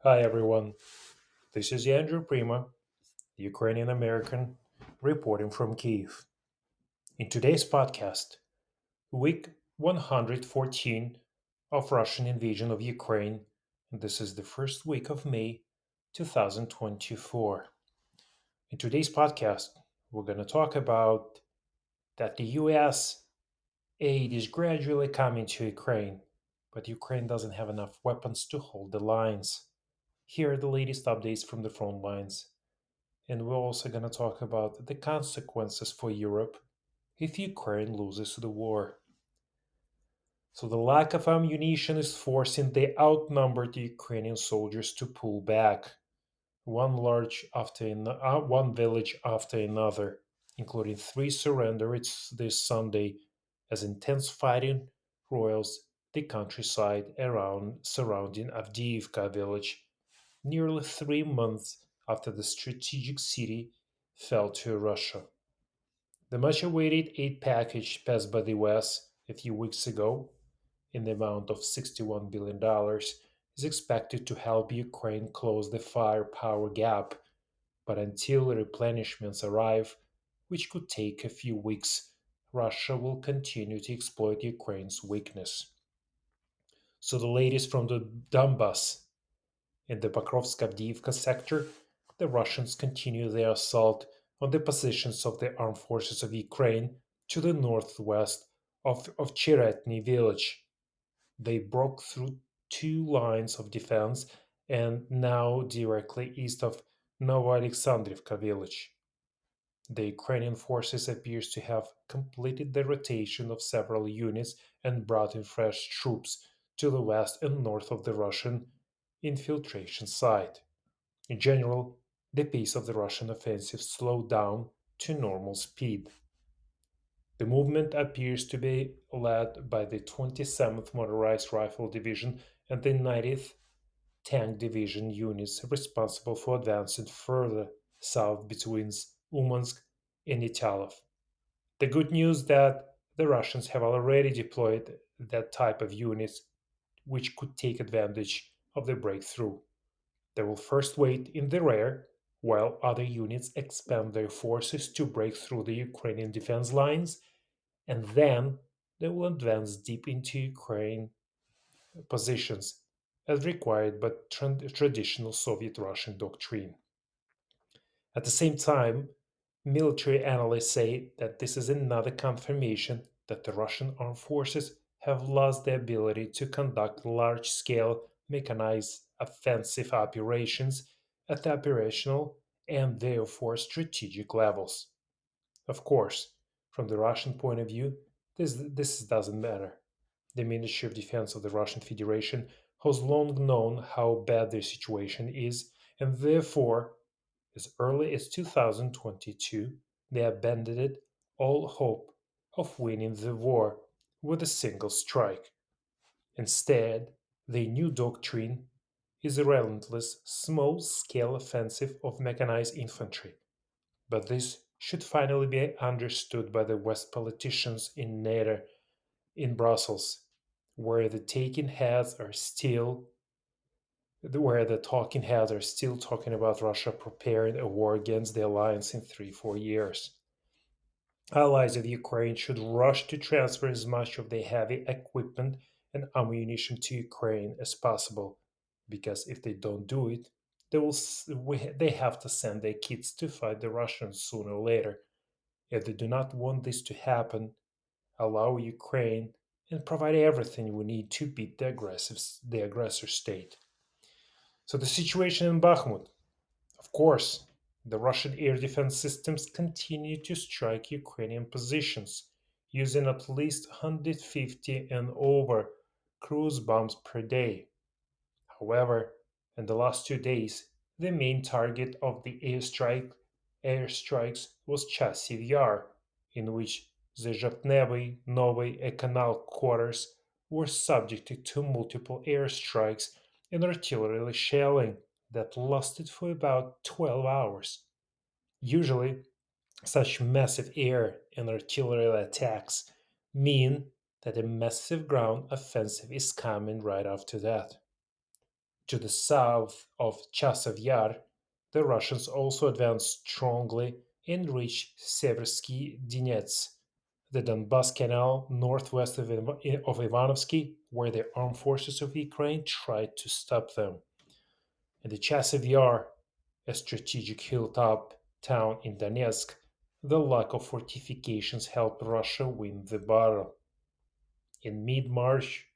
Hi everyone, this is Andrew Prima, the Ukrainian American, reporting from Kiev. In today's podcast, week 114 of Russian invasion of Ukraine, and this is the first week of May 2024. In today's podcast, we're going to talk about that the US aid is gradually coming to Ukraine, but Ukraine doesn't have enough weapons to hold the lines. Here are the latest updates from the front lines. And we're also going to talk about the consequences for Europe if Ukraine loses the war. So, the lack of ammunition is forcing the outnumbered Ukrainian soldiers to pull back, one village after another, including three surrendered this Sunday as intense fighting roils the countryside around surrounding Avdiivka village nearly 3 months after the strategic city fell to Russia. The much awaited aid package passed by the US a few weeks ago, in the amount of $61 billion, is expected to help Ukraine close the firepower gap, but until replenishments arrive, which could take a few weeks, Russia will continue to exploit Ukraine's weakness. So, the latest from the Donbass. In the Pokrovsk-Avdiivka sector, the Russians continue their assault on the positions of the armed forces of Ukraine to the northwest of Cheretny village. They broke through two lines of defense and now directly east of Novoalexandrivka village. The Ukrainian forces appears to have completed the rotation of several units and brought in fresh troops to the west and north of the Russian infiltration site. In general, the pace of the Russian offensive slowed down to normal speed. The movement appears to be led by the 27th Motorized Rifle Division and the 90th Tank Division units responsible for advancing further south between Umansk and Italov. The good news that the Russians have already deployed that type of units which could take advantage of the breakthrough. They will first wait in the rear while other units expand their forces to break through the Ukrainian defense lines, and then they will advance deep into Ukraine positions as required by traditional Soviet Russian doctrine. At the same time, military analysts say that this is another confirmation that the Russian armed forces have lost the ability to conduct large scale mechanized offensive operations at the operational and therefore strategic levels. Of course, from the Russian point of view, this doesn't matter. The Ministry of Defense of the Russian Federation has long known how bad their situation is, and therefore as early as 2022, they abandoned all hope of winning the war with a single strike. Instead, their new doctrine is a relentless, small scale offensive of mechanized infantry. But this should finally be understood by the West politicians in NATO in Brussels, where the taking heads are still where the talking heads are still talking about Russia preparing a war against the alliance in 3 4 years. Allies of Ukraine should rush to transfer as much of their heavy equipment and ammunition to Ukraine as possible, because if they don't do it, they have to send their kids to fight the Russians sooner or later. If they do not want this to happen, allow Ukraine and provide everything we need to beat the aggressor state. So the situation in Bakhmut. Of course, the Russian air defense systems continue to strike Ukrainian positions, using at least 150 and over cruise bombs per day. However, in the last 2 days, the main target of the airstrikes was Chasiv Yar, in which the Zhepnevy Novy Canal quarters were subjected to multiple airstrikes and artillery shelling that lasted for about 12 hours. Usually, such massive air and artillery attacks mean that a massive ground offensive is coming right after that. To the south of Chasiv Yar, the Russians also advanced strongly and reached Seversky Donetsk, the Donbas Canal northwest of Ivanovsky, where the armed forces of Ukraine tried to stop them. In the Chasiv Yar, a strategic hilltop town in Donetsk, the lack of fortifications helped Russia win the battle. In mid March,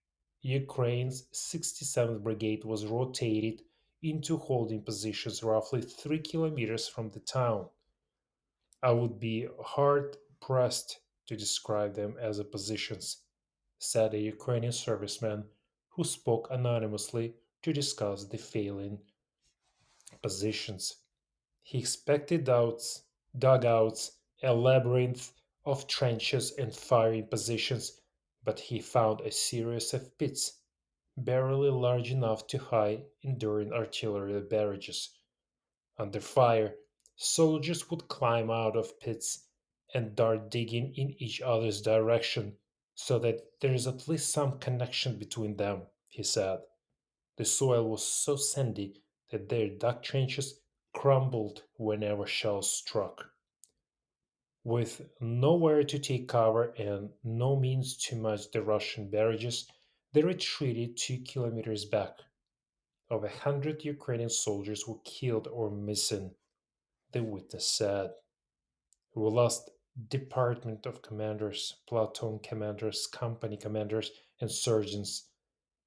Ukraine's 67th Brigade was rotated into holding positions roughly 3 kilometers from the town. I would be hard pressed to describe them as positions, said a Ukrainian serviceman who spoke anonymously to discuss the failing positions. He expected dugouts, a labyrinth of trenches and firing positions, but he found a series of pits, barely large enough to hide enduring artillery barrages. Under fire, soldiers would climb out of pits and dart digging in each other's direction so that there is at least some connection between them, he said. The soil was so sandy that their dug trenches crumbled whenever shells struck. With nowhere to take cover and no means to match the Russian barrages, they retreated 2 kilometers back. Over 100 Ukrainian soldiers were killed or missing, the witness said. We lost department of commanders, platoon commanders, company commanders, and surgeons.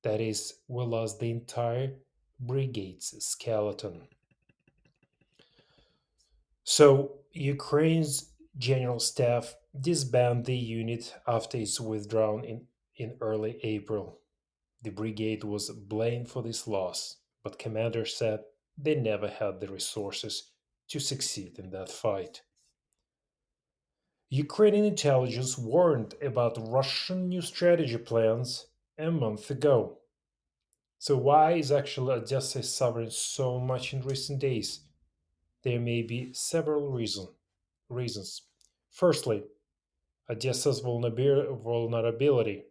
That is, we lost the entire brigade's skeleton. So, Ukraine's general staff disbanded the unit after its withdrawal in early April. The brigade was blamed for this loss, but commanders said they never had the resources to succeed in that fight. Ukrainian intelligence warned about Russian new strategy plans a month ago. So, why is actually Odessa suffering so much in recent days? There may be several reasons. Firstly, Odessa's vulnerability.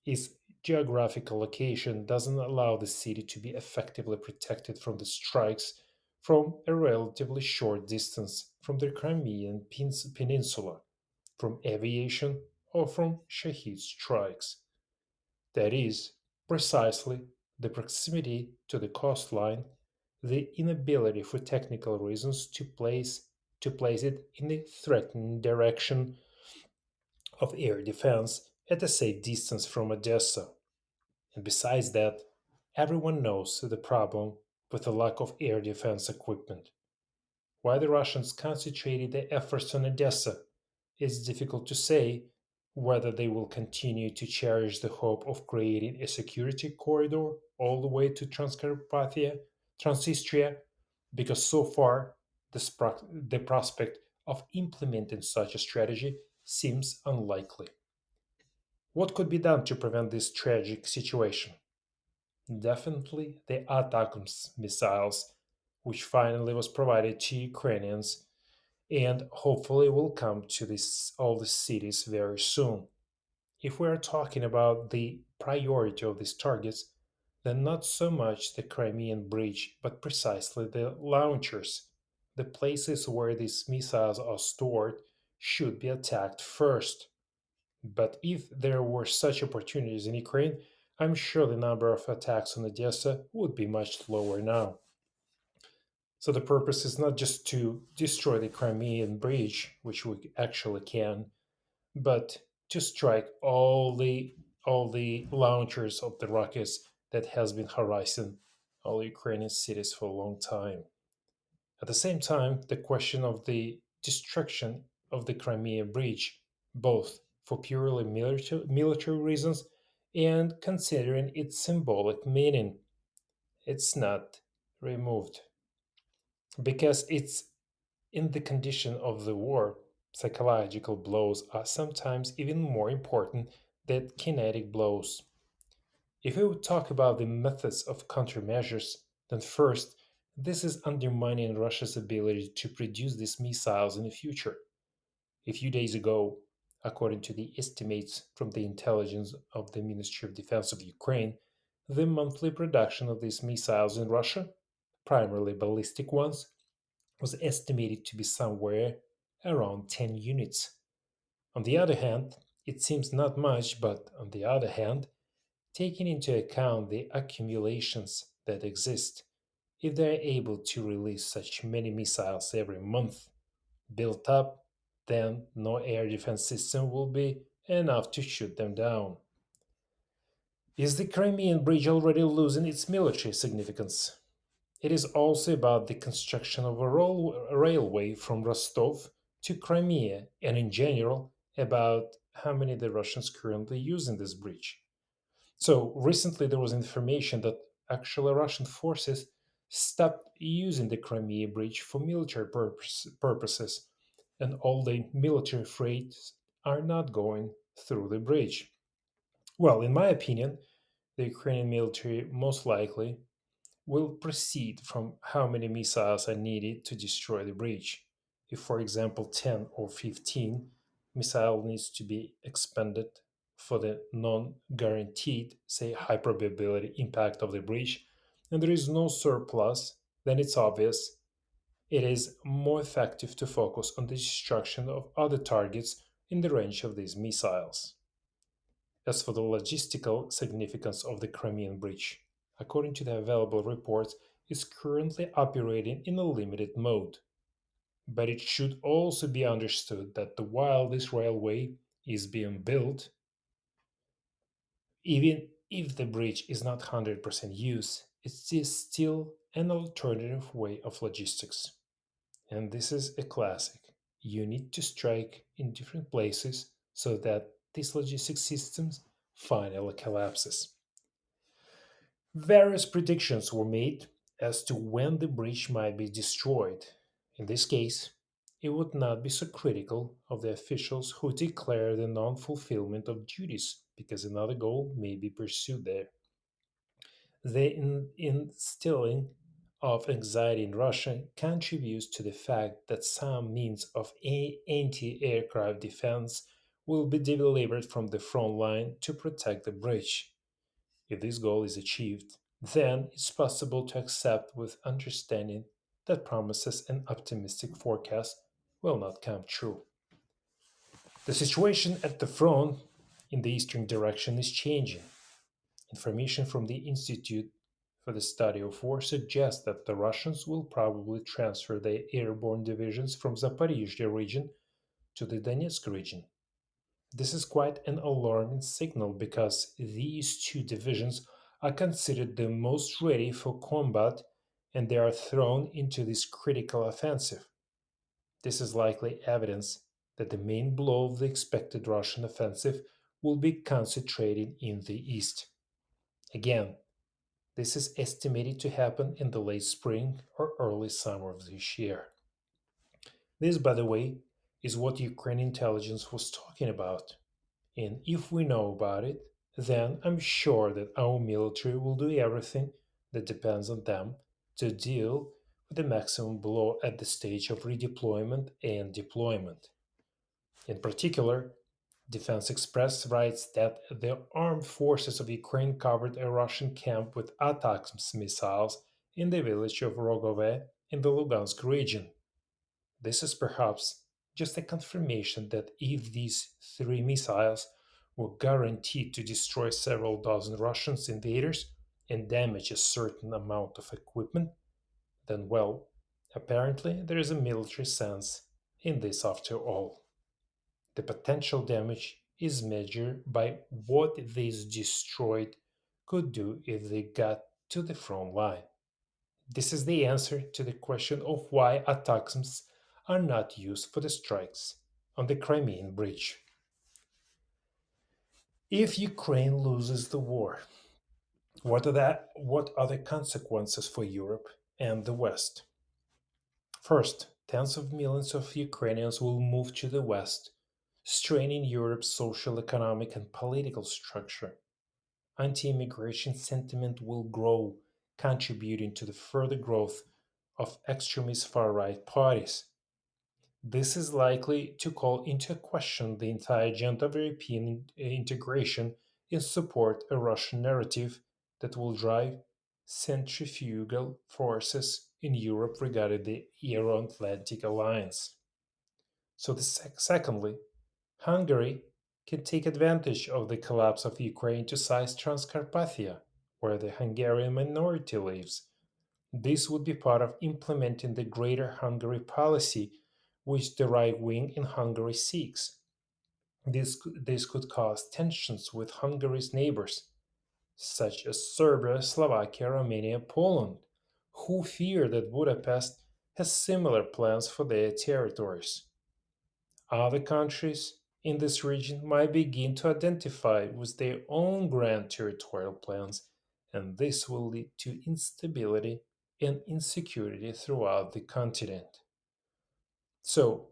Its geographical location doesn't allow the city to be effectively protected from the strikes from a relatively short distance from the Crimean Peninsula, from aviation, or from Shahid strikes. That is, precisely the proximity to the coastline, the inability for technical reasons to place it in the threatened direction of air defense at a safe distance from Odessa. And besides that, everyone knows the problem with the lack of air defense equipment. Why the Russians concentrated their efforts on Odessa, it's difficult to say. Whether they will continue to cherish the hope of creating a security corridor all the way to Transnistria, because so far the prospect of implementing such a strategy seems unlikely. What could be done to prevent this tragic situation? Definitely the ATACMS missiles, which finally was provided to Ukrainians and hopefully will come to all the cities very soon. If we are talking about the priority of these targets, then not so much the Crimean bridge, but precisely the launchers. The places where these missiles are stored should be attacked first. But if there were such opportunities in Ukraine, I'm sure the number of attacks on Odessa would be much lower now. So the purpose is not just to destroy the Crimean bridge, which we actually can, but to strike all the launchers of the rockets that has been harassing all Ukrainian cities for a long time. At the same time, the question of the destruction of the Crimea bridge, both for purely military reasons and considering its symbolic meaning, it's not removed because it's in the condition of the war. Psychological blows are sometimes even more important than kinetic blows. If we would talk about the methods of countermeasures, then first, this is undermining Russia's ability to produce these missiles in the future. A few days ago, according to the estimates from the intelligence of the Ministry of Defense of Ukraine, the monthly production of these missiles in Russia, primarily ballistic ones, was estimated to be somewhere around 10 units. On the other hand, it seems not much, but on the other hand, taking into account the accumulations that exist, if they are able to release such many missiles every month built up, then no air defense system will be enough to shoot them down. Is the Crimean Bridge already losing its military significance? It is also about the construction of a railway from Rostov to Crimea, and in general, about how many the Russians currently use in this bridge. So recently there was information that actually Russian forces stopped using the Crimea bridge for military purposes, and all the military freights are not going through the bridge. Well, in my opinion, the Ukrainian military most likely will proceed from how many missiles are needed to destroy the bridge. If, for example, 10 or 15 missile needs to be expended for the non-guaranteed, say, high probability impact of the bridge, and there is no surplus, then it's obvious it is more effective to focus on the destruction of other targets in the range of these missiles. As for the logistical significance of the Crimean Bridge, according to the available reports, is currently operating in a limited mode. But it should also be understood that while this railway is being built, even if the bridge is not 100% used, it is still an alternative way of logistics. And this is a classic. You need to strike in different places so that these logistic systems finally collapses. Various predictions were made as to when the bridge might be destroyed. In this case, it would not be so critical of the officials who declare the non fulfillment of duties because another goal may be pursued there. The instilling of anxiety in Russia contributes to the fact that some means of anti aircraft defense will be delivered from the front line to protect the bridge. If this goal is achieved, then it's possible to accept with understanding that promises and optimistic forecasts will not come true. The situation at the front in the eastern direction is changing. Information from the Institute for the Study of War suggests that the Russians will probably transfer their airborne divisions from Zaporizhia region to the Donetsk region. This is quite an alarming signal because these two divisions are considered the most ready for combat and they are thrown into this critical offensive. This is likely evidence that the main blow of the expected Russian offensive will be concentrated in the east. Again, this is estimated to happen in the late spring or early summer of this year. This, by the way, is what Ukrainian intelligence was talking about. And if we know about it, then I'm sure that our military will do everything that depends on them to deal with the maximum blow at the stage of redeployment and deployment. In particular, Defense Express writes that the armed forces of Ukraine covered a Russian camp with ATACMS missiles in the village of Rogove in the Lugansk region. This is perhaps just a confirmation that if these three missiles were guaranteed to destroy several dozen Russian invaders and damage a certain amount of equipment, then, well, apparently there is a military sense in this after all. The potential damage is measured by what these destroyed could do if they got to the front line. This is the answer to the question of why ATACMS are not used for the strikes on the Crimean Bridge. If Ukraine loses the war, what are the consequences for Europe and the West? First, tens of millions of Ukrainians will move to the West, straining Europe's social, economic, and political structure. Anti immigration sentiment will grow, contributing to the further growth of extremist far right parties. This is likely to call into question the entire agenda of European integration and support a Russian narrative that will drive centrifugal forces in Europe regarding the Euro Atlantic alliance. So, secondly, Hungary can take advantage of the collapse of Ukraine to seize Transcarpathia, where the Hungarian minority lives. This would be part of implementing the Greater Hungary policy, which the right wing in Hungary seeks. This could cause tensions with Hungary's neighbors, such as Serbia, Slovakia, Romania, Poland, who fear that Budapest has similar plans for their territories. Other countries in this region might begin to identify with their own grand territorial plans, and this will lead to instability and insecurity throughout the continent. So,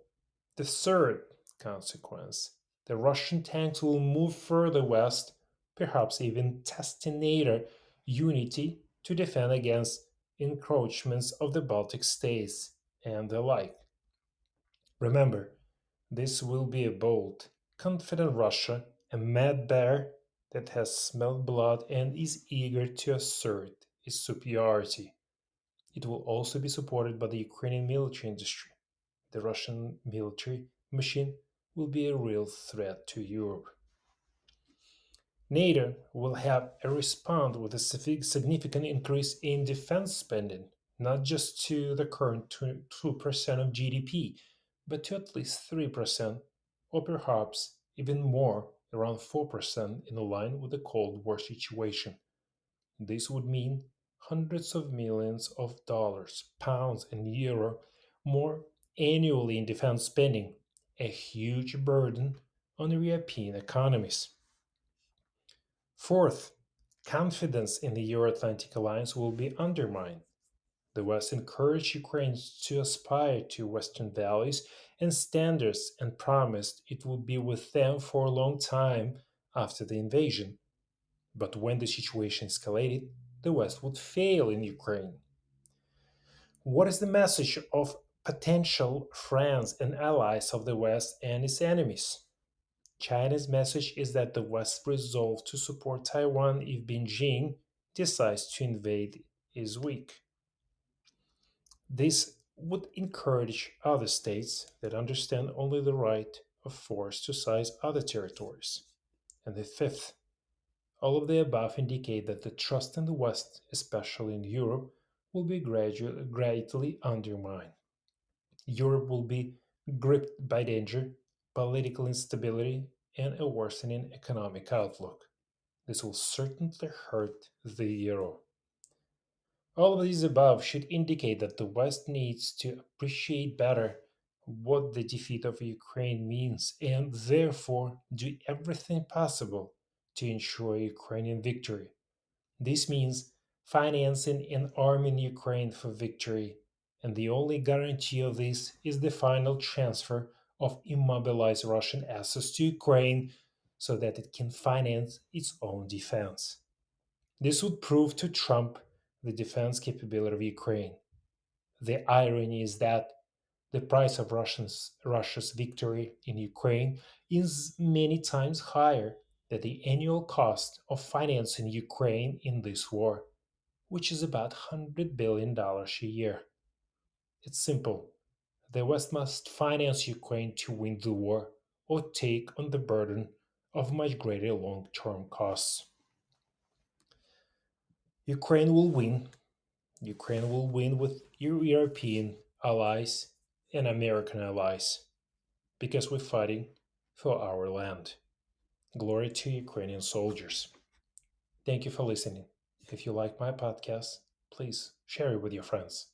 the third consequence, the Russian tanks will move further west, perhaps even testing NATO unity to defend against encroachments of the Baltic states and the like. Remember, this will be a bold, confident Russia, a mad bear that has smelled blood and is eager to assert its superiority. It will also be supported by the Ukrainian military industry. The Russian military machine will be a real threat to Europe. NATO will have a response with a significant increase in defense spending, not just to the current 2% of GDP, but to at least 3%, or perhaps even more, around 4%, in line with the Cold War situation. This would mean hundreds of millions of dollars, pounds, and euro more annually in defense spending, a huge burden on European economies. Fourth, confidence in the Euro Atlantic alliance will be undermined. The West encouraged Ukraine to aspire to Western values and standards and promised it would be with them for a long time after the invasion. But when the situation escalated, the West would fail in Ukraine. What is the message of potential friends and allies of the West and its enemies? China's message is that the West resolved to support Taiwan if Beijing decides to invade is weak. This would encourage other states that understand only the right of force to seize other territories. And the fifth, all of the above indicate that the trust in the West, especially in Europe, will be greatly undermined. Europe will be gripped by danger, political instability, and a worsening economic outlook. This will certainly hurt the euro. All of these above should indicate that the West needs to appreciate better what the defeat of Ukraine means and therefore do everything possible to ensure Ukrainian victory. This means financing and arming Ukraine for victory, and the only guarantee of this is the final transfer of immobilized Russian assets to Ukraine so that it can finance its own defense. This would prove to trump the defense capability of Ukraine. The irony is that the price of Russia's victory in Ukraine is many times higher than the annual cost of financing Ukraine in this war, which is about $100 billion a year. It's simple. The West must finance Ukraine to win the war or take on the burden of much greater long term costs. Ukraine will win. Ukraine will win with European allies and American allies because we're fighting for our land. Glory to Ukrainian soldiers. Thank you for listening. If you like my podcast, please share it with your friends.